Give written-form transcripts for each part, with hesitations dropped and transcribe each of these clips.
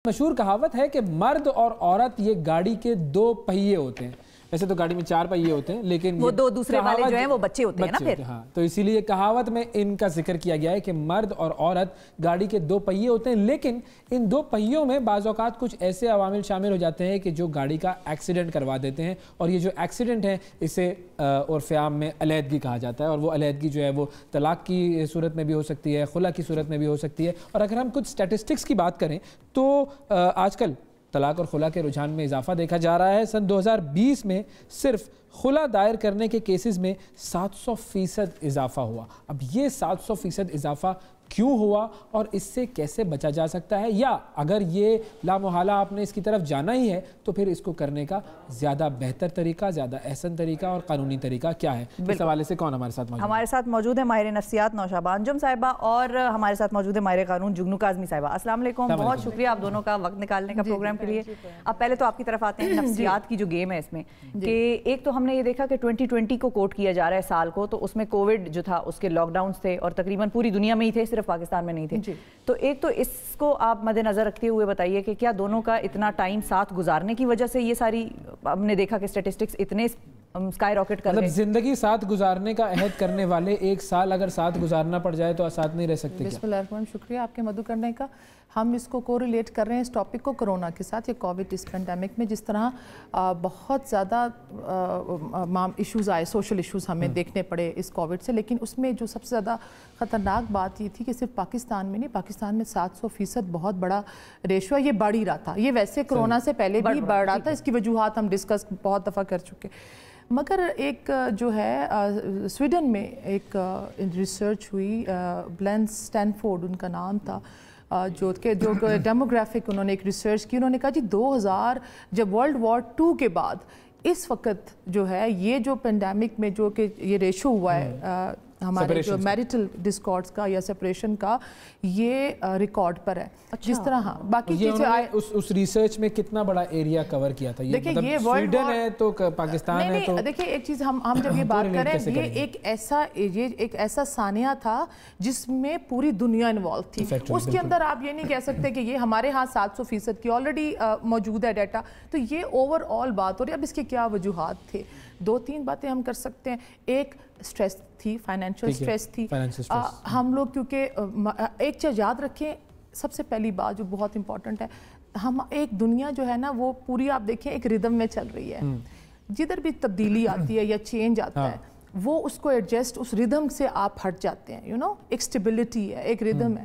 مشہور کہاوت ہے کہ مرد اور عورت یہ گاڑی کے دو پہیے ہوتے ہیں. ویسے تو گاڑی میں 4 پہیے ہوتے ہیں لیکن وہ 2 دوسرے والے جو ہیں وہ بچے ہوتے ہیں نا پھر. ہاں تو اسی لیے کہاوت میں ان کا ذکر کیا گیا ہے کہ مرد اور عورت گاڑی کے 2 پہیے ہوتے ہیں، لیکن ان 2 پہیوں میں بعض اوقات کچھ ایسے عوامل شامل ہو جاتے ہیں کہ جو گاڑی کا ایکسیڈنٹ کروا دیتے ہیں، اور یہ جو ایکسیڈنٹ ہے اسے عرف عام میں علیحدگی کہا جاتا ہے. اور وہ علیحدگی جو ہے وہ طلاق کی صورت میں بھی ہو سکتی ہے، خلا کی صورت میں بھی ہو سکتی ہے. اور اگر ہم کچھ سٹیٹسٹکس کی بات کریں تو آج کل طلاق اور خلا کے رجحان میں اضافہ دیکھا جا رہا ہے. سن 2020 میں صرف خلا دائر کرنے کے کیسز میں 700% اضافہ ہوا. اب یہ 700% اضافہ کیوں ہوا اور اس سے کیسے بچا جا سکتا ہے، یا اگر یہ لامحالہ آپ نے اس کی طرف جانا ہی ہے تو پھر اس کو کرنے کا زیادہ بہتر طریقہ، زیادہ احسن طریقہ اور قانونی طریقہ کیا ہے؟ اس حوالے سے کون ہمارے ساتھ موجود ہے؟ ہمارے ساتھ موجود ہے ماہر نفسیات نوشابہ انجم صاحبہ، اور ہمارے ساتھ موجود ہے ماہر قانون جگنو کاظمی صاحبہ. السلام علیکم، بہت شکریہ آپ دونوں کا وقت نکالنے کا پروگرام کے لیے. اب پہلے تو آپ کی طرف آتے ہیں نفسیات کی جو گیم ہے اس میں، کہ ایک تو ہم نے یہ دیکھا کہ 2020 کو کوٹ کیا جا رہا ہے سال کو، تو اس میں کووڈ جو تھا اس کے لاک ڈاؤنز تھے اور تقریباً پوری دنیا میں ہی تھے، صرف پاکستان میں نہیں تھے. تو ایک تو اس کو آپ مد نظر رکھتے ہوئے بتائیے کہ کیا دونوں کا اتنا ٹائم ساتھ گزارنے کی وجہ سے یہ ساری ہم نے دیکھا کہ اسٹیٹسٹکس اتنے اسکائی راکٹ کر رہے ہیں؟ زندگی ساتھ گزارنے کا عہد کرنے والے 1 سال اگر ساتھ گزارنا پڑ جائے تو ساتھ نہیں رہ سکتے. بسم اللہ الرحمن الرحیم، شکریہ آپ کے مدعو کرنے کا. ہم اس کو کوریلیٹ کر رہے ہیں اس ٹاپک کو کرونا کے ساتھ، یہ کووڈ اس پینڈیمک میں جس طرح بہت زیادہ ایشوز آئے، سوشل ایشوز ہمیں دیکھنے پڑے اس کووڈ سے، لیکن اس میں جو سب سے زیادہ خطرناک بات یہ تھی کہ صرف پاکستان میں نہیں، پاکستان میں 700% بہت بڑا ریشو ہے. یہ بڑھ ہی رہا تھا، یہ ویسے کرونا سے پہلے بھی بڑھ رہا تھا، اس کی وجوہات ہم ڈسکس بہت دفعہ کر چکے. مگر ایک جو ہے سویڈن میں ایک ریسرچ ہوئی، بلینس سٹینفورڈ ان کا نام تھا، جو ڈیموگرافک انہوں نے ایک ریسرچ کی. انہوں نے کہا جی 2000 جب ورلڈ وار 2 کے بعد اس وقت جو ہے یہ جو پینڈیمک میں جو کہ یہ ریشو ہوا ہے ہمارے جو میریٹل ڈسکارڈز کا یا سپریشن کا، یہ ریکارڈ پر ہے. جس طرح ہاں باقی چیزیں اس ریسرچ میں کتنا بڑا ایریا کور کیا تھا؟ دیکھیں یہ سویڈن ہے تو پاکستان ہے تو دیکھیں ایک چیز ہم جب یہ بات کریں، یہ ایک ایسا سانحہ تھا جس میں پوری دنیا انوالو تھی. اس کے اندر آپ یہ نہیں کہہ سکتے کہ یہ ہمارے ہاں 700% کی آلریڈی موجود ہے ڈیٹا. تو یہ اوور آل بات ہو رہی ہے. اب اس کے کیا وجوہات تھے؟ 2-3 باتیں ہم کر سکتے ہیں. ایک سٹریس تھی، فائنینشل سٹریس تھی. ہم لوگ کیونکہ ایک چیز یاد رکھیں، سب سے پہلی بات جو بہت امپورٹنٹ ہے، ہم ایک دنیا جو ہے نا وہ پوری آپ دیکھیں ایک ردم میں چل رہی ہے. جدھر بھی تبدیلی آتی ہے یا چینج آتا ہے وہ اس کو ایڈجسٹ، اس ردم سے آپ ہٹ جاتے ہیں. ایک سٹیبلٹی ہے، ایک ردم ہے.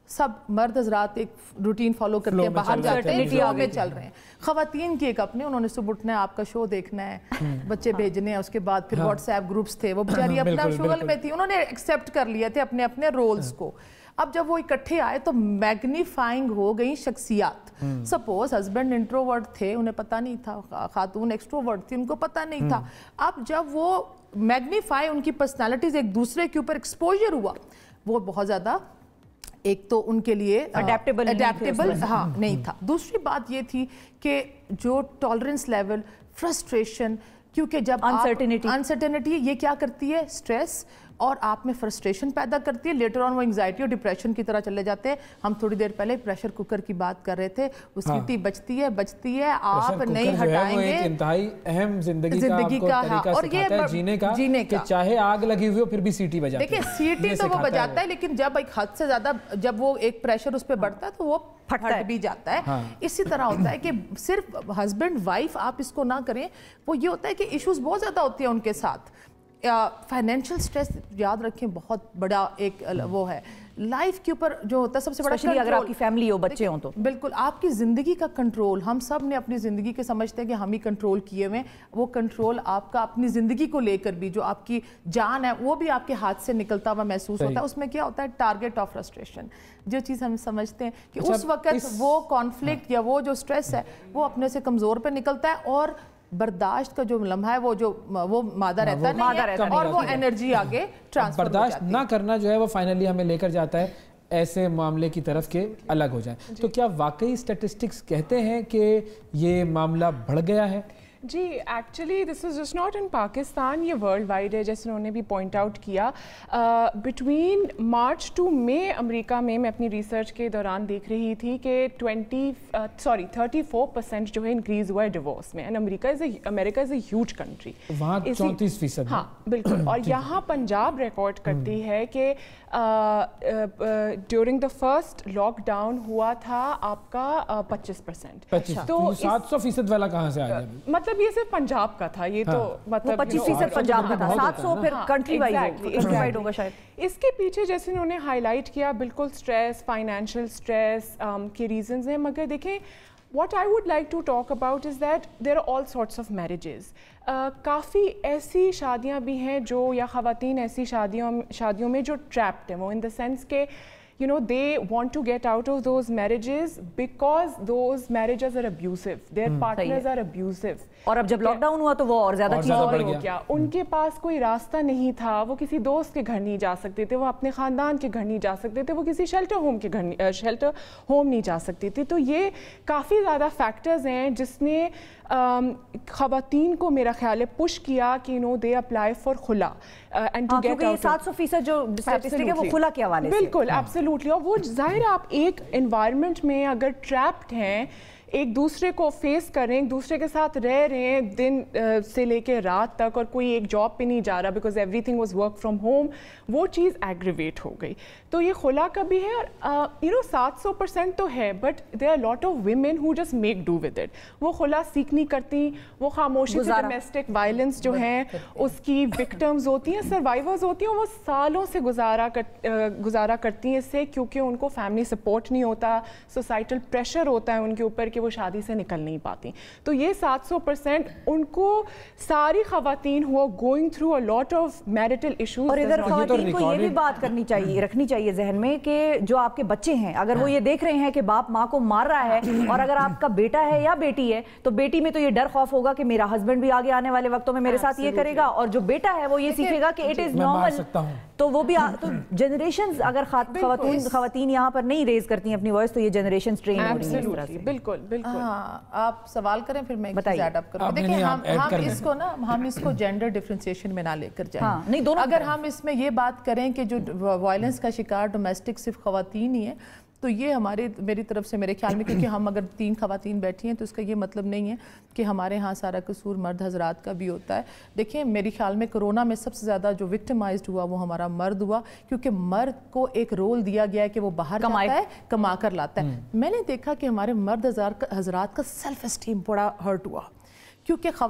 سب مرد حضرات ایک روٹین فالو کرتے ہیں، باہر جاتے ہیں، فلو میں چل رہے ہیں. خواتین کی ایک اپنے، انہوں نے صبح اٹھنا ہے، آپ کا شو دیکھنا ہے، بچے بھیجنے ہیں، اس کے بعد پھر واٹس ایپ گروپس تھے، وہ بیچاری اپنا شغل میں تھی، انہوں نے ایکسیپٹ کر لیا تھے اپنے اپنے رولز کو. اب جب وہ اکٹھے آئے تو میگنیفائنگ ہو گئی شخصیات. سپوز ہسبینڈ انٹروورٹ تھے، انہیں پتہ نہیں تھا، خاتون ایکسٹروورٹ تھی، ان کو پتہ نہیں تھا. اب جب وہ میگنیفائی ان کی پرسنالٹیز ایک دوسرے کے اوپر ایکسپوجر ہوا، وہ بہت زیادہ ایک تو ان کے لیے اڈیپٹیبل نہیں تھا. دوسری بات یہ تھی کہ جو ٹالرنس لیول، فرسٹریشن، کیونکہ جب انسرٹینٹی یہ کیا کرتی ہے؟ سٹریس، اور آپ میں فرسٹریشن پیدا کرتی ہے. لیٹر آن وہ انگزائٹی اور ڈپریشن کی طرح چلے جاتے ہیں. ہم تھوڑی دیر پہلے پریشر کوکر کی بات کر رہے تھے، اس کی بچتی ہے آپ نہیں ہٹائیں گے. انتہائی اہم زندگی کا طریقہ سکھاتا ہے جینے کا، کہ چاہے آگ لگی ہوئی ہو پھر بھی سیٹی بجاتا ہے. دیکھیں سیٹی تو وہ بجاتا ہے، لیکن جب ایک حد سے زیادہ جب وہ ایک پریشر اس پہ بڑھتا ہے تو وہ پھٹ بھی جاتا ہے. اسی طرح ہوتا ہے کہ صرف ہسبینڈ وائف آپ اس کو نہ کریں. وہ یہ ہوتا ہے کہ ایشوز بہت زیادہ ہوتی ہیں ان کے ساتھ. فائنینشیل سٹریس یاد رکھیں بہت بڑا ایک وہ ہے لائف کے اوپر جو ہوتا ہے. سب سے بڑا کنٹرول، اگر آپ کی فیملی ہو، بچے ہوں تو بالکل آپ کی زندگی کا کنٹرول. ہم سب نے اپنی زندگی کے سمجھتے ہیں کہ ہم ہی کنٹرول کیے ہوئے. وہ کنٹرول آپ کا اپنی زندگی کو لے کر بھی، جو آپ کی جان ہے وہ بھی آپ کے ہاتھ سے نکلتا ہوا محسوس ہوتا ہے. اس میں کیا ہوتا ہے؟ Target of frustration. جو چیز ہم سمجھتے ہیں کہ اس وقت وہ کانفلکٹ یا وہ جو سٹریس ہے وہ اپنے سے کمزور پہ نکلتا ہے، اور برداشت کا جو لمحہ ہے وہ مادہ رہتا ہے اور وہ انرجی آگے ٹرانسفر برداشت نہ کرنا جو ہے وہ فائنلی ہمیں لے کر جاتا ہے ایسے معاملے کی طرف کے الگ ہو جائیں. تو کیا واقعی سٹیٹسٹکس کہتے ہیں کہ یہ معاملہ بڑھ گیا ہے؟ جی actually this is just not in Pakistan, یہ ورلڈ وائڈ ہے جیسے انہوں نے بھی پوائنٹ آؤٹ کیا. بٹوین مارچ ٹو مئی امریکہ میں میں اپنی ریسرچ کے دوران دیکھ رہی تھی کہ 34% جو ہے انکریز ہوا ہے ڈیورس میں. And America is a huge country, وہاں 34%. ہاں بالکل. اور یہاں پنجاب ریکارڈ کرتی ہے کہ during the first lockdown ہوا تھا آپ کا 25%. تو 700% والا کہاں سے آ گیا؟ مطلب یہ صرف پنجاب کا تھا, یہ تو مطلب 25% پنجاب کا تھا, 700 پھر کنٹری وائڈ ہوگا شاید. اس کے پیچھے جیسے انہوں نے ہائی لائٹ کیا بالکل اسٹریس, فائنینشیل اسٹریس کے ریزنز ہیں. مگر دیکھیں what I would like to talk about is that there are all sorts of marriages. کافی ایسی شادیاں بھی ہیں جو, یا خواتین ایسی شادیوں میں جو ٹریپڈ ہیں, وہ ان دا سینس کہ you know they want to get out of those marriages because those marriages are abusive, their partners are abusive. اور اب جب لاک ڈاؤن ہوا تو وہ اور زیادہ ہو گیا. ان کے پاس کوئی راستہ نہیں تھا, وہ کسی دوست کے گھر نہیں جا سکتے تھے, وہ اپنے خاندان کے گھر نہیں جا سکتے تھے, وہ کسی شیلٹر ہوم نہیں جا سکتے تھے. تو یہ کافی زیادہ فیکٹرز ہیں جس نے خواتین کو میرا خیال ہے پش کیا کہ they apply for خلا and to get out. 700% جو اسٹیٹسٹک ہے وہ خلا کے حوالے سے. بالکل ایبسلیوٹلی. اور وہ ظاہر آپ ایک انوائرمنٹ میں اگر ٹریپڈ ہیں, ایک دوسرے کو فیس کر رہے ہیں, ایک دوسرے کے ساتھ رہ رہے ہیں دن سے لے کے رات تک, اور کوئی ایک جاب پہ نہیں جا رہا because every thing was work from home, وہ چیز ایگریویٹ ہو گئی. تو یہ خلا کا بھی ہے. اور 700% تو ہے, but there are lot of women who just make do with it. وہ خلا سیکھ نہیں کرتی, وہ خاموشی سے ڈومیسٹک وائلنس جو ہیں اس کی وکٹمز ہوتی ہیں, سروائیورز ہوتی ہیں, وہ سالوں سے گزارا کرتی ہیں اس سے, کیونکہ ان کو فیملی سپورٹ نہیں ہوتا, سوسائٹل پریشر ہوتا ہے ان کے اوپر کہ وہ شادی سے نکل نہیں پاتی. تو یہ 700% ان کو ساری خواتین who going through a lot of marital issues. اور ادھر خواتین کو یہ بھی بات کرنی چاہیے, رکھنی چاہیے ذہن میں کہ جو آپ کے بچے ہیں, اگر وہ یہ دیکھ رہے ہیں کہ باپ ماں کو مار رہا ہے, اور اگر آپ کا بیٹا ہے یا بیٹی ہے تو بیٹی میں تو یہ ڈر خوف ہوگا کہ میرا ہسبینڈ بھی آگے آنے والے وقتوں میں میرے ساتھ یہ کرے گا, اور جو بیٹا ہے وہ یہ سیکھے گا کہ اٹ از نارمل. تو وہ بھی تو جنریشنز اگر خواتین یہاں پر نہیں ریز کرتی ہیں اپنی وائس تو یہ جنریشنز ٹرین ہو رہی ہیں اس طرح سے. بالکل بالکل. آپ سوال کریں پھر میں ایڈ اپ کروں. دیکھیں ہم اس کو جینڈر ڈفرینسیشن میں نہ لے کر جائیں. اگر ہم اس میں یہ بات کریں کہ جو وائلنس کا شکار ڈومیسٹک صرف خواتین ہی ہیں, تو یہ میری طرف سے میرے خیال میں, کیونکہ ہم اگر 3 خواتین بیٹھی ہیں تو اس کا یہ مطلب نہیں ہے کہ ہمارے ہاں سارا قصور مرد حضرات کا بھی ہوتا ہے. دیکھیں میرے خیال میں کرونا میں سب سے زیادہ جو وکٹمائزڈ ہوا وہ ہمارا مرد ہوا, کیونکہ مرد کو ایک رول دیا گیا ہے کہ وہ باہر جاتا ہے, کما کر لاتا ہے. میں نے دیکھا کہ ہمارے مرد حضرات کا سیلف اسٹیم بڑا ہرٹ ہوا, کیونکہ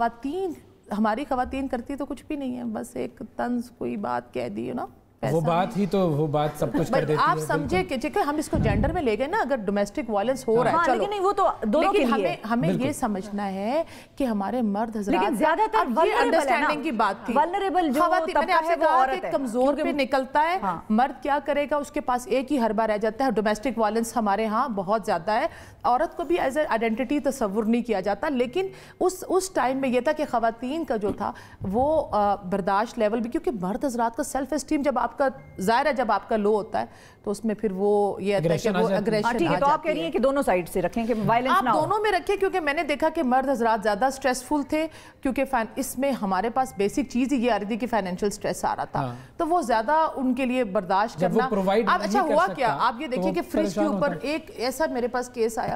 ہماری خواتین کرتی تو کچھ بھی نہیں ہے, بس ایک طنز کوئی بات کہہ دی نا, وہ بات ہی تو وہ بات سب کچھ کر دیتی ہے. آپ سمجھے کہ ٹھیک ہے ہم اس کو جینڈر میں لے گئے نا, اگر ڈومیسٹک وائلنس ہو رہا ہے چلو, لیکن وہ تو دونوں کے لیے ہمیں یہ سمجھنا ہے کہ ہمارے مرد حضرات, لیکن زیادہ تر یہ انڈرسٹینڈنگ کی بات تھی, ولنریبل جو طبقہ ہے وہ عورت ہے, کمزور پہ نکلتا ہے. مرد کیا کرے گا, اس کے پاس ایک ہی حربہ رہ جاتا ہے. ڈومیسٹک وائلنس ہمارے ہاں بہت زیادہ ہے, عورت کو بھی ایز اے آئیڈینٹی تصور نہیں کیا جاتا. لیکن اس ٹائم میں یہ تھا کہ خواتین کا جو تھا وہ برداشت لیول بھی, کیونکہ مرد حضرات کا سیلف اسٹیم جب آپ کا ظاہر ہے جب آپ کا لو ہوتا ہے تو اس میں پھر وہ یہ اگریشن آ جاتی ہے. تو آپ کہہ رہی ہیں کہ دونوں سائڈ سے رکھیں کہ وائلنس نہ ہو. آپ دونوں میں رکھیں, کیونکہ میں نے دیکھا کہ مرد حضرات زیادہ سٹریسفل تھے, کیونکہ اس میں ہمارے پاس بیسک چیز ہی یہ آ رہی تھی کہ فائنینشیل سٹریس آ رہا تھا, تو وہ زیادہ ان کے لیے برداشت کرنا. اب اچھا ہوا کیا, آپ یہ دیکھیں کہ فریج کے اوپر ایک ایسا میرے پاس کیس آیا,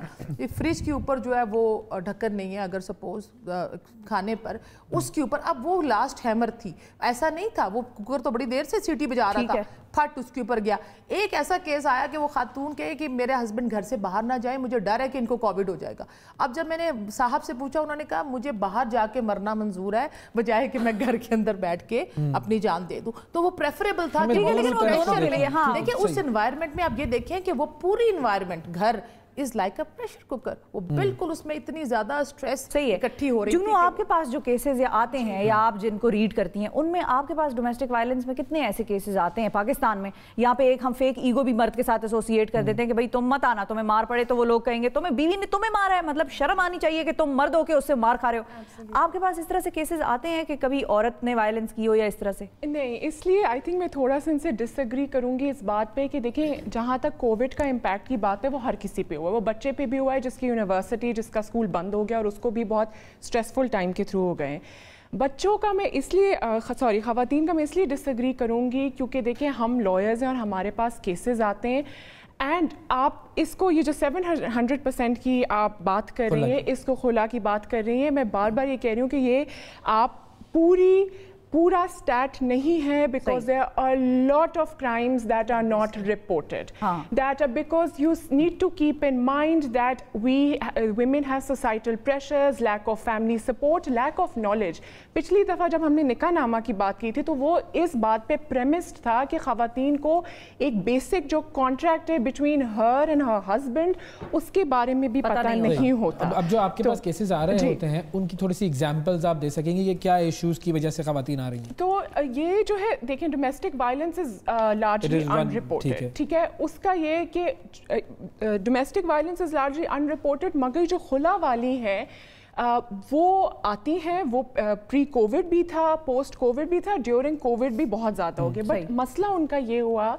فریج کے اوپر جو ہے وہ ڈھکن نہیں ہے اگر سپوز کھانے پر, اس کے اوپر اب وہ لاسٹ ہیمر تھی, ایسا نہیں تھا, وہ کوکر تو بڑی دیر سے سیٹی بجا رہا تھا, پھٹ اس کے اوپر گیا. ایک ایسا کیس آیا کہ وہ خاتون کہے کہ میرے ہسبینڈ گھر سے باہر نہ جائیں, مجھے ڈر ہے کہ ان کو کووڈ ہو جائے گا. اب جب میں نے صاحب سے پوچھا, انہوں نے کہا مجھے باہر جا کے مرنا منظور ہے بجائے کہ میں گھر کے اندر بیٹھ کے اپنی جان دے دوں. تو وہ پریفریبل تھا. دیکھیں اس انوائرمنٹ میں آپ یہ دیکھیں کہ وہ پوری انوائرمنٹ گھر is like a pressure cooker, وہ بالکل اس میں اتنی زیادہ سٹریس اکٹھی ہو رہی ہے. جنوں آپ کے پاس جو کیسز آتے ہیں یا آپ جن کو ریڈ کرتی ہیں, ان میں آپ کے پاس ڈومیسٹک وائلنس میں کتنے ایسے کیسز آتے ہیں پاکستان میں؟ یہاں پہ ایک ہم فیک ایگو بھی مرد کے ساتھ ایسوسیٹ کر دیتے ہیں کہ بھائی تم مت آنا, تمہیں مار پڑے تو وہ لوگ کہیں گے تمہیں بیوی نے تمہیں مارا ہے, مطلب شرم آنی چاہیے کہ تم مرد ہو کے اس سے مار کھا رہے ہو. آپ کے پاس اس طرح سے کیسز آتے ہیں کہ کبھی عورت نے وائلنس کی ہو یا اس طرح سے؟ نہیں, اس لیے آئی تھنک میں تھوڑا سا ان سے ڈس ایگری کروں گی اس بات پہ کہ دیکھیں جہاں تک کووڈ کا امپیکٹ کی بات ہے وہ ہر کسی پہ ہوا, ہوا ہے, وہ بچے پہ بھی ہوا ہے جس کی یونیورسٹی, جس کا اسکول بند ہو گیا اور اس کو بھی بہت اسٹریسفل ٹائم کے تھرو ہو گئے ہیں. بچوں کا میں اس لیے خواتین کا میں اس لیے ڈس ایگری کروں گی کیونکہ دیکھیں ہم لائرز ہیں اور ہمارے پاس کیسز آتے ہیں, اینڈ آپ اس کو یہ جو 700% کی آپ بات کر رہی ہیں, اس کو خلا کی بات کر رہی ہیں, میں بار بار یہ کہہ رہی ہوں کہ یہ آپ پورا stat نہیں ہے, because there are a lot of crimes that are not reported. That are because you need to keep in mind that women have societal pressures, lack of family support, lack of knowledge. پچھلی دفعہ جب ہم نے نکاح نامہ کی بات کی تھی تو وہ اس بات پہ پریمسڈ تھا کہ خواتین کو ایک بیسک جو کانٹریکٹ ہے between her and her husband, اس کے بارے میں بھی پتہ نہیں ہوتا. اب جو آپ کے پاس کیسز آ رہے ہوتے ہیں ان کی تھوڑی سی ایگزامپلز آپ دے سکیں گے کہ کیا ایشوز کی وجہ سے خواتین آ رہی ہیں؟ تو یہ جو ہے دیکھیں domestic violence is largely in reported, ٹھیک ہے, اس کا یہ کہ domestic violence is largely in reported, مگر جو خلا والی ہیں وہ آتی ہیں, وہ پری کووڈ بھی تھا, پوسٹ کووڈ بھی تھا, ڈیورنگ کووڈ بھی بہت زیادہ ہو گیا, بٹ مسئلہ ان کا یہ ہوا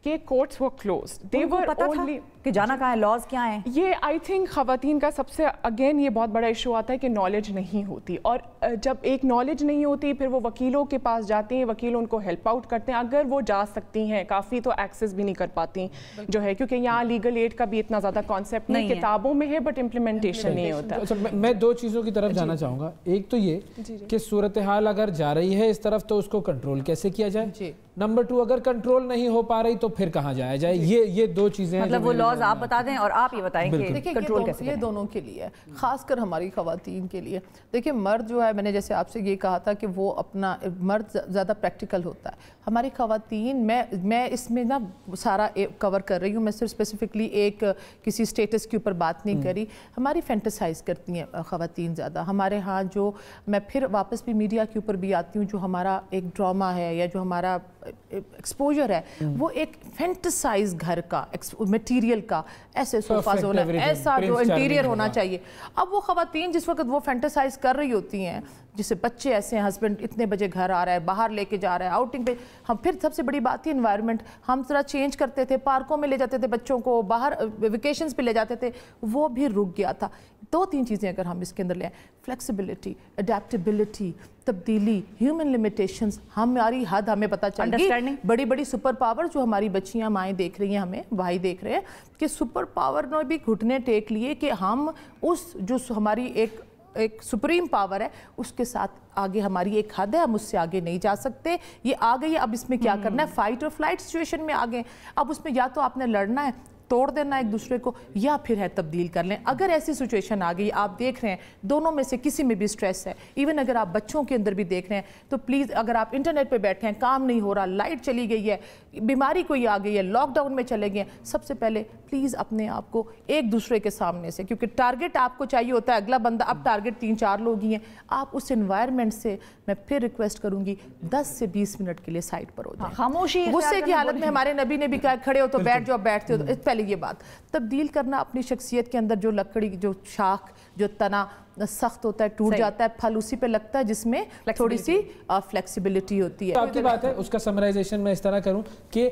کہ کورٹس ور کلوزڈ. دے ور اونلی کہ جانا کہاں ہے, لاز کیا ہیں. یہ آئی تھنک خواتین کا سب سے اگین یہ بہت بڑا ایشو آتا ہے کہ نالج نہیں ہوتی, اور جب ایک نالج نہیں ہوتی پھر وہ وکیلوں کے پاس جاتی ہیں, وکیل ان کو ہیلپ آؤٹ کرتے ہیں, اگر وہ جا سکتی ہیں کافی تو ایکسیس بھی نہیں کر پاتی جو ہے, کیونکہ یہاں لیگل ایڈ کا بھی اتنا زیادہ کانسیپٹ نہیں, کتابوں میں ہے بٹ امپلیمنٹیشن نہیں ہوتا. میں دو چیزوں کی طرف جانا چاہوں گا. ایک تو یہ کہ صورتحال اگر جا رہی ہے اس طرف تو اس کو کنٹرول کیسے کیا جائے, نمبر 2 اگر کنٹرول نہیں ہو پا رہی تو پھر کہاں جایا جائے. یہ دو چیزیں مطلب وہ لاز آپ بتا دیں اور آپ یہ بتائیں کہ کنٹرول کیسے. یہ دونوں کے لیے, خاص کر ہماری خواتین کے لیے. دیکھیں مرد جو ہے, میں نے جیسے آپ سے یہ کہا تھا کہ وہ اپنا مرد زیادہ پریکٹیکل ہوتا ہے. ہماری خواتین, میں اس میں نا سارا کور کر رہی ہوں, میں صرف اسپیسیفکلی ایک کسی اسٹیٹس کے اوپر بات نہیں کری. ہماری فینٹسائز کرتی ہیں خواتین زیادہ. ہمارے ہاں جو, میں پھر واپس بھی میڈیا کے اوپر بھی آتی ہوں, جو ہمارا ایک ڈراما ہے یا جو ہمارا ایکسپوجر ہے وہ ایک فینٹسائز گھر کا میٹیریل کا, ایسے سوفاز ہونا, ایسا جو انٹیریئر ہونا چاہیے. اب وہ خواتین جس وقت وہ فینٹسائز کر رہی ہوتی ہیں, جسے بچے ایسے ہیں, ہسبینڈ اتنے بجے گھر آ رہا ہے, باہر لے کے جا رہا ہے آؤٹنگ پہ, ہم پھر سب سے بڑی بات ہی انوائرمنٹ, ہم ذرا چینج کرتے تھے, پارکوں میں لے جاتے تھے بچوں کو, باہر ویکیشنز پہ لے جاتے تھے, وہ بھی رک گیا تھا. 2-3 چیزیں اگر ہم اس کے اندر لیں, فلیکسیبلٹی, اڈیپٹیبلٹی, تبدیلی, ہیومن لمیٹیشنز, ہماری حد ہمیں پتہ چل گئی. بڑی بڑی سپر پاور جو ہماری بچیاں مائیں دیکھ رہی ہیں, ہمیں بھائی دیکھ رہے ہیں کہ سپر پاور نے بھی گھٹنے ٹیک لیے کہ ہم اس جو ہماری ایک سپریم پاور ہے اس کے ساتھ آگے ہماری ایک حد ہے, ہم اس سے آگے نہیں جا سکتے. یہ آ گئی ہے, اب اس میں کیا کرنا ہے, فائٹ اور فلائٹ سچویشن میں آ گئے. اب اس میں یا تو آپ نے لڑنا ہے, توڑ دینا ایک دوسرے کو, یا پھر ہے تبدیل کر لیں. اگر ایسی سچویشن آ گئی, آپ دیکھ رہے ہیں دونوں میں سے کسی میں بھی سٹریس ہے, ایون اگر آپ بچوں کے اندر بھی دیکھ رہے ہیں, تو پلیز اگر آپ انٹرنیٹ پہ بیٹھے ہیں, کام نہیں ہو رہا, لائٹ چلی گئی ہے, بیماری کوئی آ گئی ہے, لاک ڈاؤن میں چلے گئے ہیں, سب سے پہلے پلیز اپنے آپ کو ایک دوسرے کے سامنے سے, کیونکہ ٹارگٹ آپ کو چاہیے ہوتا ہے اگلا بندہ, اب ٹارگٹ 3-4 لوگ ہی ہیں, آپ اس انوائرمنٹ سے, میں پھر ریکویسٹ کروں گی 10 سے 20 منٹ کے لیے سائٹ پر ہو جائیں. خاموشی, غصے کی حالت میں ہمارے نبی نے بھی کہا کھڑے ہو تو بیٹھ جاؤ, بیٹھتے ہو تو پہلے یہ بات تبدیل کرنا اپنی شخصیت کے اندر. جو لکڑی, جو شاخ, جو تنا سخت ہوتا ہے, ٹوٹ جاتا ہے, پھل اسی پہ لگتا ہے جس میں تھوڑی سی فلیکسیبلٹی ہوتی ہے. آپ کی بات ہے, اس کا سمرائزیشن میں اس طرح کروں کہ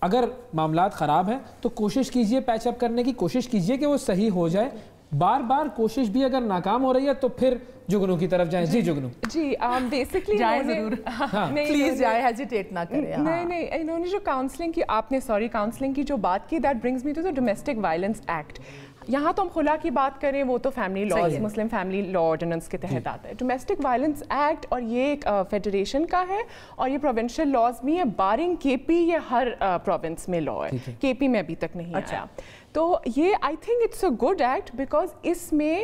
اگر معاملات خراب ہیں تو کوشش کیجئے پیچ اپ کرنے کی, کوشش کیجئے کہ وہ صحیح ہو جائے. بار بار کوشش بھی اگر ناکام ہو رہی ہے تو پھر جگنو کی طرف جائیں. جی جگنو. جی بیسکلی جائیں ضرور, پلیز جائیں, ہیزیٹیٹ نہ کریں. نہیں, انہوں نے جو کاؤنسلنگ کی, آپ نے کاؤنسلنگ کی جو بات کی, that brings me to the domestic violence act. یہاں تو ہم خلا کی بات کریں, وہ تو family laws, Muslim family law ordinance کے تحت آتا ہے. ڈومیسٹک وائلنس ایکٹ, اور یہ ایک فیڈریشن کا ہے, اور یہ پروونشل لاز بھی ہے, بارنگ کے پی, یہ ہر پروونس میں لا ہے, کے پی میں ابھی تک نہیں آیا. تو یہ I think it's a good act, because اس میں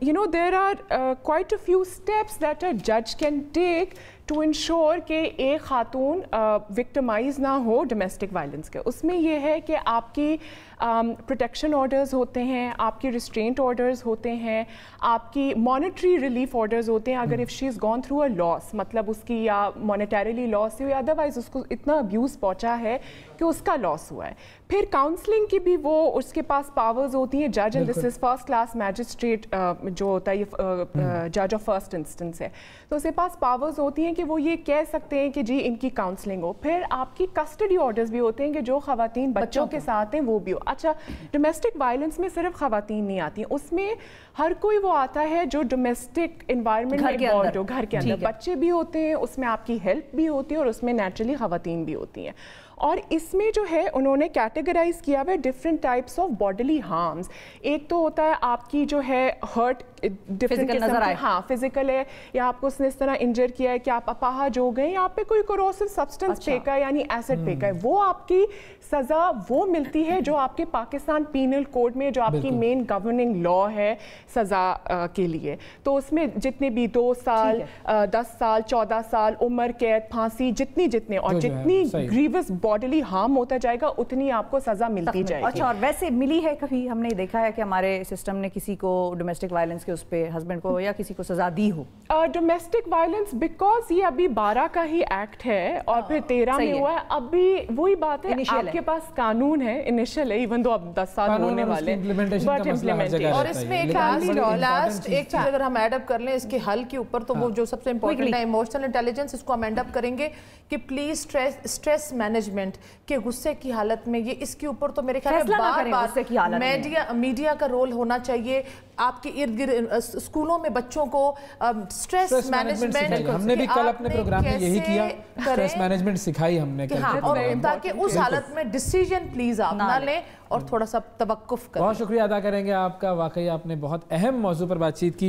you know there are quite a few steps that a جج کین ٹیک ٹو انشور کہ ایک خاتون وکٹمائز نہ ہو ڈومیسٹک وائلنس کے. اس میں یہ ہے کہ آپ کی پروٹیکشن آرڈرز ہوتے ہیں, آپ کی ریسٹرینٹ آرڈرز ہوتے ہیں, آپ کی مانیٹری ریلیف آرڈرز ہوتے ہیں. اگر if she is gone through a loss, مطلب اس کی یا مانیٹریلی لاس ہوئی, ادروائز اس کو اتنا ابیوز پہنچا ہے کہ اس کا لاس ہوا ہے. پھر کاؤنسلنگ کی بھی وہ اس کے پاس پاورز ہوتی ہیں. جج, and this is first class magistrate جو ہوتا ہے, یہ جج آف فرسٹ انسٹنس ہے, تو اس کے پاس پاورز ہوتی ہیں کہ کہ وہ یہ کہہ سکتے ہیں کہ جی ان کی کاؤنسلنگ ہو. پھر آپ کی کسٹڈی آرڈرز بھی ہوتے ہیں کہ جو خواتین بچوں کے ساتھ ہیں وہ بھی ہو. اچھا ڈومیسٹک وائلنس میں صرف خواتین نہیں آتی, اس میں ہر کوئی وہ آتا ہے جو ڈومیسٹک انوائرمنٹ میں انوالوڈ ہو, گھر کے اندر بچے بھی ہوتے ہیں, اس میں آپ کی ہیلپ بھی ہوتی ہے اور اس میں نیچرلی خواتین بھی ہوتی ہیں. اور اس میں جو ہے انہوں نے کیٹیگرائز کیا ہوا ہے different types of bodily harms. ایک تو ہوتا ہے آپ کی جو ہے ہرٹ ڈفرینٹ قسم کی, ہاں فزیکل ہے, یا آپ کو اس نے اس طرح انجر کیا ہے کہ آپ اپاہج ہو گئے, یا آپ پہ کوئی کوروسو سبسٹنس پھینکا ہے یعنی ایسڈ پھینکا ہے, وہ آپ کی سزا وہ ملتی ہے جو آپ کے پاکستان پینل کوڈ میں جو آپ کی مین گورننگ لا ہے سزا کے لیے. تو اس میں جتنے بھی 2 سال 10 سال 14 سال عمر قید, پھانسی, جتنے اور جتنی گریوس باڈیلی ہارم ہوتا جائے گا اتنی آپ کو سزا ملتی جائے گی. اچھا, اور ویسے ملی ہے کبھی, ہم نے دیکھا ہے کہ ہمارے سسٹم نے کسی کو ڈومیسٹک وائلنس کے اس پہ ہسبینڈ کو یا کسی کو سزا دی ہو؟ ڈومیسٹک وائلنس بیکاز یہ ابھی 12 کا ہی ایکٹ ہے اور پھر 13 میں ہوا ہے. ابھی وہی بات ہے, آپ کے پاس قانون ہے, انیشل ہے, ایون دو اب 10 سال ہونے والے, بٹ امپلیمنٹیشن. اور اس میں لاسٹ ایک چیز اگر ہم ایڈ اپ کر لیں اس کے حل کے اوپر, تو وہ جو سب سے امپورٹنٹ ہے ایموشنل انٹیلیجنس, اس کو ہم ایڈ اپ کریں گے کہ پلیز اسٹریس مینجمنٹ کے غصے کی حالت میں, یہ اس کے اوپر تو میرے خیال میں بار بار میڈیا کا رول ہونا چاہیے. آپ کے ارد گرد اسکولوں میں بچوں کو اسٹریس مینجمنٹ, ہم نے بھی کل اپنے پروگرام میں یہی کیا, اسٹریس مینجمنٹ سکھائی ہم نے, تاکہ اس حالت میں ڈیسیژن پلیز آپ نہ لیں اور تھوڑا سا توقف کریں. بہت شکریہ ادا کریں گے آپ کا, واقعی آپ نے بہت اہم موضوع پر بات چیت کی.